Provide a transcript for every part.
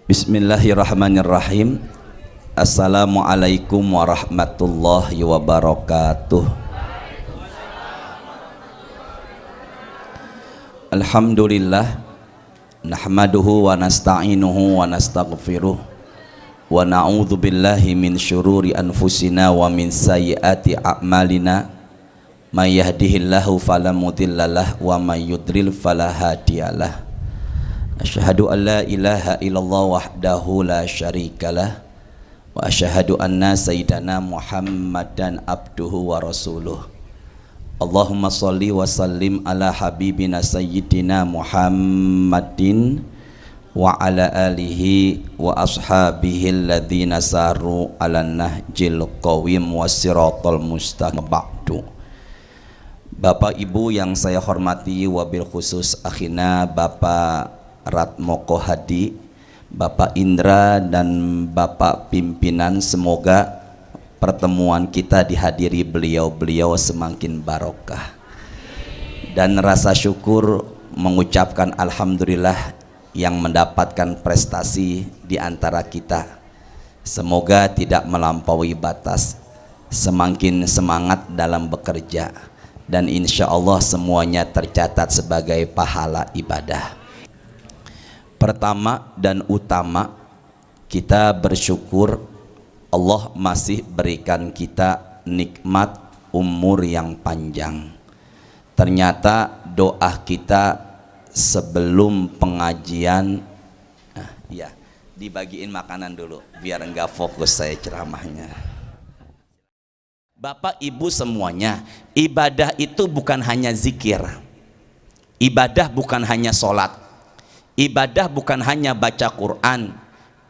Bismillahirrahmanirrahim. Assalamualaikum warahmatullahi wabarakatuh. Alhamdulillah, nahmaduhu wa nasta'inuhu wa nastaghfiruh wa na'udzu billahi min syururi anfusina wa min sayyiati a'malina. May yahdihillahu fala mudhillalah wa may yudlil fala hadiyalah. Asyhadu an la ilaha illallah wahdahu la syarikalah wa asyhadu anna sayyidana Muhammadan abduhu wa rasuluh. Allahumma sholli wa sallim ala habibina sayyidina Muhammadin wa ala alihi wa ashabihi alladhina saru ala nahjil qawim wassiratal mustaqim. Ba'du. Bapak Ibu yang saya hormati, wabil khusus akhina Bapak Ratmoko Hadi, Bapak Indra dan Bapak pimpinan, semoga pertemuan kita dihadiri beliau-beliau semakin barokah, dan rasa syukur mengucapkan alhamdulillah yang mendapatkan prestasi di antara kita. Semoga tidak melampaui batas, semakin semangat dalam bekerja, dan insya Allah semuanya tercatat sebagai pahala ibadah. Pertama dan utama, kita bersyukur Allah masih berikan kita nikmat umur yang panjang. Ternyata doa kita sebelum pengajian, ya, dibagiin makanan dulu biar enggak fokus saya ceramahnya. Bapak Ibu semuanya, ibadah itu bukan hanya zikir, ibadah bukan hanya sholat, ibadah bukan hanya baca Quran,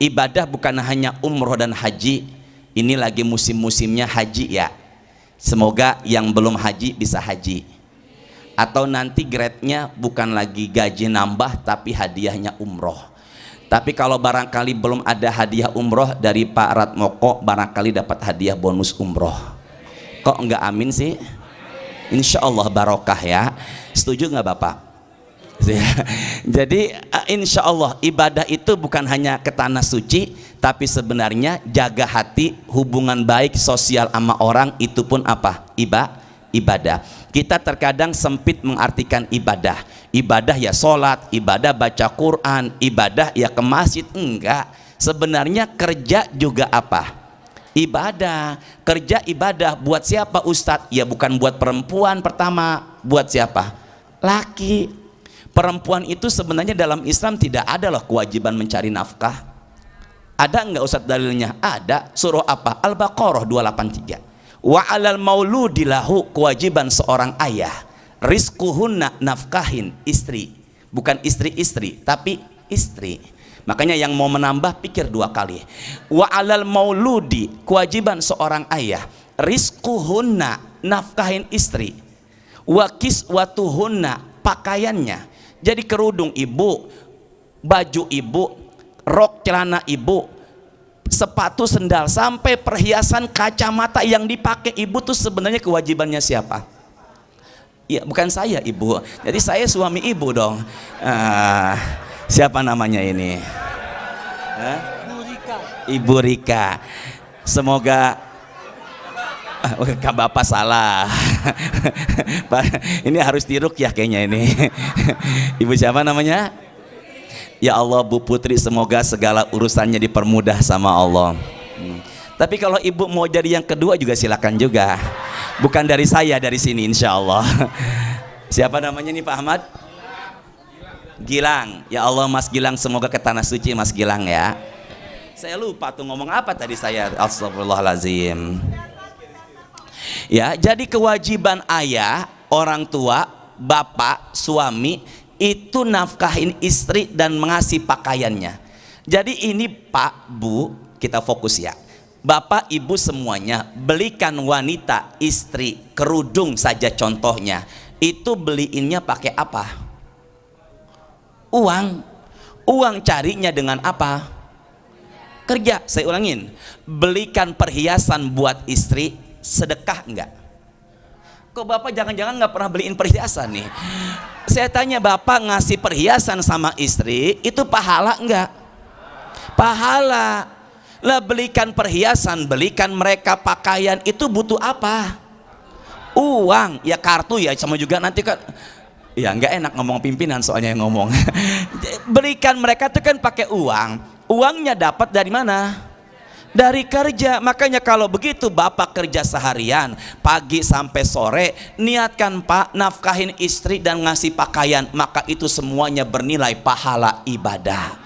ibadah bukan hanya umroh dan haji. Ini lagi musim-musimnya haji ya. Semoga yang belum haji bisa haji. Atau nanti grade-nya bukan lagi gaji nambah tapi hadiahnya umroh. Tapi kalau barangkali belum ada hadiah umroh dari Pak Ratmoko, barangkali dapat hadiah bonus umroh. Kok enggak amin sih? Insya Allah barokah ya. Setuju nggak Bapak? Jadi insya Allah ibadah itu bukan hanya ke tanah suci, tapi sebenarnya jaga hati, hubungan baik sosial sama orang, itu pun apa? Ibadah. Kita terkadang sempit mengartikan ibadah. Ibadah ya sholat, ibadah baca Quran, ibadah ya ke masjid. Enggak, sebenarnya kerja juga apa? Ibadah. Kerja ibadah buat siapa Ustadz? Ya bukan buat perempuan pertama, buat siapa? Laki. Perempuan itu sebenarnya dalam Islam tidak ada loh kewajiban mencari nafkah. Ada enggak Ustadz dalilnya? Ada. Surah apa? Al-Baqarah 283. Wa 'alal mauludi lahu, kewajiban seorang ayah, rizquhunna, nafkahin istri. Bukan istri-istri, tapi istri. Makanya yang mau menambah pikir dua kali. Wa 'alal mauludi, kewajiban seorang ayah, rizquhunna, nafkahin istri. Wa kiswatuhunna, pakaiannya. Jadi kerudung ibu, baju ibu, rok celana ibu, sepatu sendal, sampai perhiasan kacamata yang dipakai ibu tuh sebenarnya kewajibannya siapa? Ya bukan saya ibu, jadi saya suami ibu dong. Siapa namanya ini? Ibu Rika. Semoga Kak Bapak salah. Ini harus diruqyah kayaknya ini. Ibu siapa namanya? Ya Allah, Bu Putri, semoga segala urusannya dipermudah sama Allah. Tapi kalau ibu mau jadi yang kedua juga silakan juga. Bukan dari saya, dari sini insya Allah. Siapa namanya nih Pak Ahmad? Gilang. Ya Allah Mas Gilang, semoga ke tanah suci Mas Gilang ya. Saya lupa tuh ngomong apa tadi saya. Astagfirullahaladzim. Ya, jadi kewajiban ayah, orang tua, bapak, suami itu nafkahin istri dan mengasih pakaiannya. Jadi ini Pak, Bu, kita fokus ya. Bapak, Ibu semuanya belikan wanita, istri, kerudung saja contohnya. Itu beliinnya pakai apa? Uang. Uang carinya dengan apa? Kerja. Saya ulangin. Belikan perhiasan buat istri, sedekah enggak? Kok Bapak jangan-jangan nggak pernah beliin perhiasan nih? Saya tanya, Bapak ngasih perhiasan sama istri itu pahala enggak? Pahala. Lah belikan perhiasan, belikan mereka pakaian, itu butuh apa? Uang. Ya kartu ya sama juga nanti kan. Ya nggak enak ngomong pimpinan soalnya yang ngomong. Belikan mereka itu kan pakai uang. Uangnya dapat dari mana? Dari kerja. Makanya kalau begitu bapak kerja seharian pagi sampai sore, niatkan Pak nafkahin istri dan ngasih pakaian, maka itu semuanya bernilai pahala ibadah.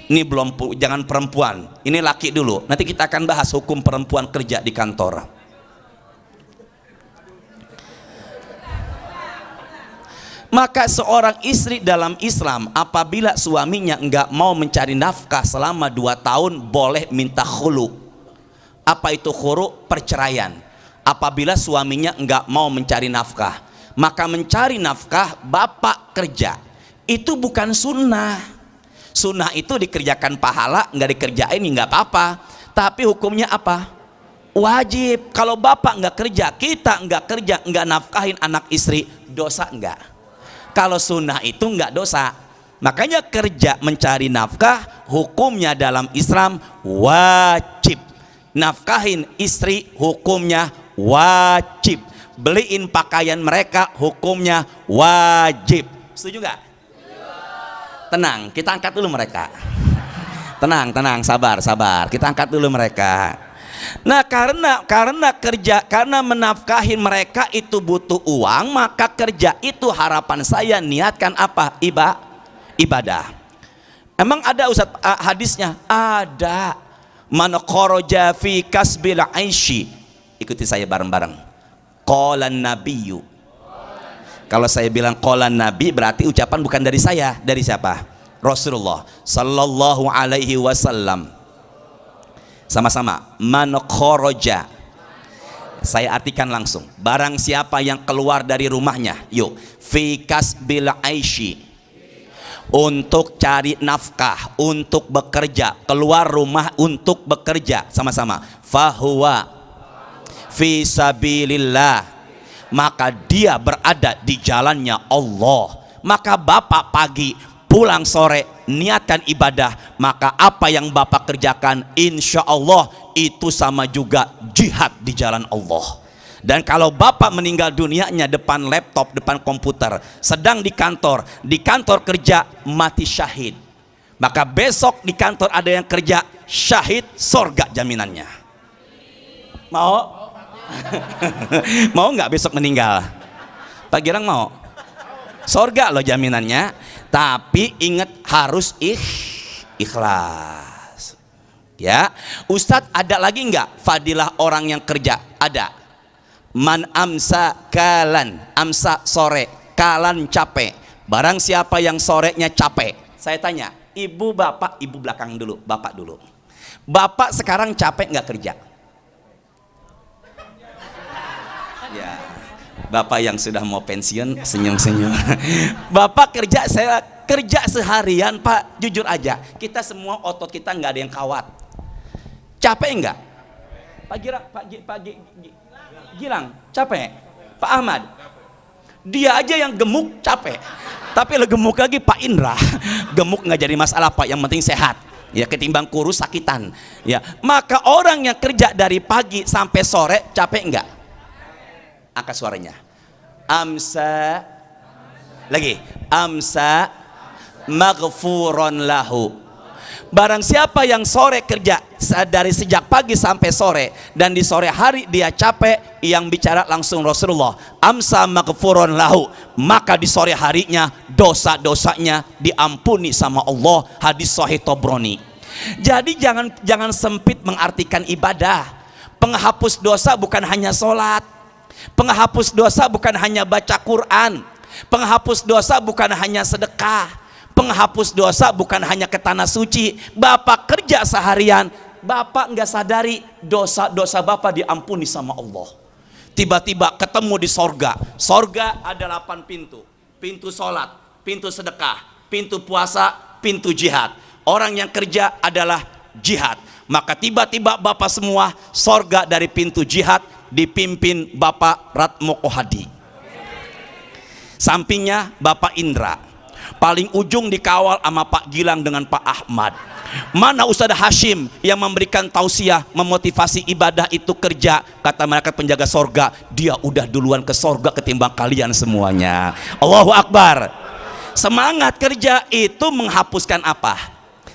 Ini belum, jangan perempuan, ini laki dulu, nanti kita akan bahas hukum perempuan kerja di kantor. Maka seorang istri dalam Islam apabila suaminya enggak mau mencari nafkah selama 2 tahun boleh minta khulu. Apa itu khulu? Perceraian. Apabila suaminya enggak mau mencari nafkah, maka mencari nafkah bapak kerja itu bukan sunnah. Sunnah itu dikerjakan pahala, enggak dikerjain enggak apa-apa. Tapi hukumnya apa? Wajib. Kalau bapak enggak kerja, kita enggak kerja, enggak nafkahin anak istri, dosa enggak? Kalau sunnah itu enggak dosa. Makanya kerja mencari nafkah hukumnya dalam Islam wajib. Nafkahin istri hukumnya wajib. Beliin pakaian mereka hukumnya wajib. Setuju enggak? Tenang, kita angkat dulu mereka. Tenang, sabar. Kita angkat dulu mereka. Nah karena menafkahi mereka itu butuh uang, maka kerja itu harapan saya niatkan apa? Ibadah. Emang ada Ustaz hadisnya? Ada. Man kharaja fi kasbil aishi. Ikuti saya bareng-bareng. Qalan nabiyyu. Kalau saya bilang qalan nabi berarti ucapan bukan dari saya, dari siapa? Rasulullah sallallahu alaihi wasallam. Sama-sama, man kharaja. Saya artikan langsung. Barang siapa yang keluar dari rumahnya, yuk, fi kasbil aishi, untuk cari nafkah, untuk bekerja, keluar rumah untuk bekerja, sama-sama. Fahuwa fi sabilillah, maka dia berada di jalannya Allah. Maka bapak pagi pulang sore niatkan ibadah, maka apa yang bapak kerjakan insya Allah itu sama juga jihad di jalan Allah. Dan kalau bapak meninggal dunianya depan laptop, depan komputer, sedang di kantor kerja mati syahid, maka besok di kantor ada yang kerja syahid, sorga jaminannya. Mau? Mau nggak besok meninggal? Pak Girang mau? Sorga loh jaminannya. Tapi ingat harus ikhlas. Ya, Ustadz ada lagi nggak fadilah orang yang kerja? Ada. Man amsa kalan, amsa sore, kalan capek. Barang siapa yang sorenya capek. Saya tanya, ibu bapak, ibu belakang dulu, bapak dulu. Bapak sekarang capek nggak kerja? Ya. Bapak yang sudah mau pensiun senyum-senyum. Bapak kerja, saya kerja seharian Pak, jujur aja kita semua otot kita nggak ada yang kawat. Capek nggak? Pak Gilang capek? Pak Ahmad dia aja yang gemuk capek, tapi lebih gemuk lagi Pak Indra. Gemuk nggak jadi masalah Pak, yang penting sehat ya, ketimbang kurus sakitan ya. Maka orang yang kerja dari pagi sampai sore capek nggak? Angkat suaranya. Amsa lagi, amsa maghfuron lahu. Barang siapa yang sore kerja dari sejak pagi sampai sore dan di sore hari dia capek, yang bicara langsung Rasulullah, amsa maghfuron lahu, maka di sore harinya dosa-dosanya diampuni sama Allah. Hadis sahih Tabrani. Jadi jangan sempit mengartikan ibadah. Penghapus dosa bukan hanya sholat, penghapus dosa bukan hanya baca Quran, penghapus dosa bukan hanya sedekah, penghapus dosa bukan hanya ke tanah suci. Bapak kerja seharian, bapak nggak sadari dosa-dosa bapak diampuni sama Allah. Tiba-tiba ketemu di sorga. Sorga ada 8 pintu. Pintu sholat, pintu sedekah, pintu puasa, pintu jihad. Orang yang kerja adalah jihad. Maka tiba-tiba bapak semua sorga dari pintu jihad dipimpin Bapak Ratmoko Hadi. Sampingnya Bapak Indra. Paling ujung dikawal sama Pak Gilang dengan Pak Ahmad. Mana Ustaz Hashim yang memberikan tausiah, memotivasi ibadah itu kerja, kata malaikat penjaga sorga, dia udah duluan ke sorga ketimbang kalian semuanya. Allahu Akbar. Semangat kerja itu menghapuskan apa?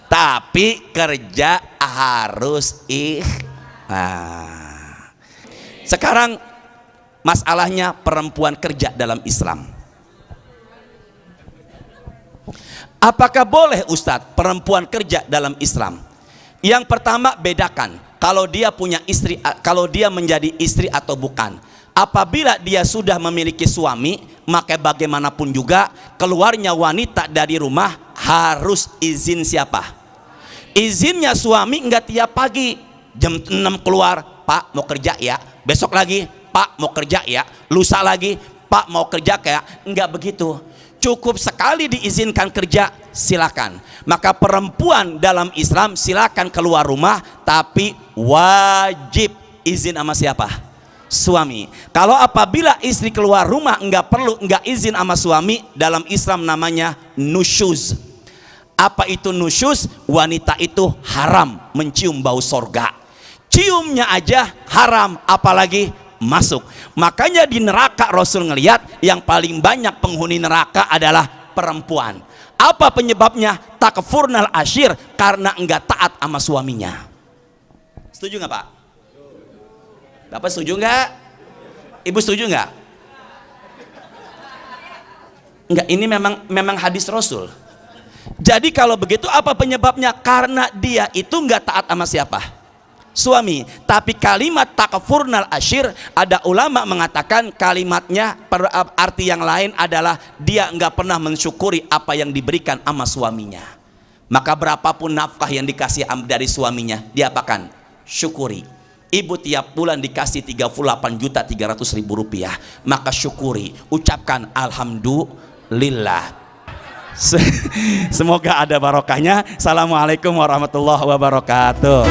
Tapi kerja harus Sekarang masalahnya perempuan kerja dalam Islam. Apakah boleh Ustadz perempuan kerja dalam Islam? Yang pertama, bedakan kalau dia punya istri, kalau dia menjadi istri atau bukan. Apabila dia sudah memiliki suami, maka bagaimanapun juga keluarnya wanita dari rumah harus izin siapa? Izinnya suami. Enggak tiap pagi jam 6 keluar, Pak mau kerja ya, besok lagi Pak mau kerja ya, lusa lagi Pak mau kerja kayak, enggak begitu. Cukup sekali diizinkan kerja, silakan. Maka perempuan dalam Islam silakan keluar rumah, tapi wajib izin sama siapa? Suami. Kalau apabila istri keluar rumah enggak izin sama suami, dalam Islam namanya nusyuz. Apa itu nusyuz? Wanita itu haram mencium bau sorga. Ciumnya aja haram, apalagi masuk. Makanya di neraka Rasul ngelihat yang paling banyak penghuni neraka adalah perempuan. Apa penyebabnya? Takfurnal ashir, karena enggak taat sama suaminya. Setuju nggak Pak? Bapak setuju nggak? Ibu setuju nggak? Enggak, ini memang hadis Rasul. Jadi kalau begitu apa penyebabnya? Karena dia itu enggak taat sama siapa? Suami. Tapi kalimat takfurnal ashir, ada ulama mengatakan kalimatnya arti yang lain adalah dia enggak pernah mensyukuri apa yang diberikan sama suaminya. Maka berapapun nafkah yang dikasih dari suaminya, dia apakan? Syukuri. Ibu tiap bulan dikasih 38.300.000 rupiah, maka syukuri, ucapkan alhamdulillah. Semoga ada barokahnya. Assalamualaikum warahmatullahi wabarakatuh.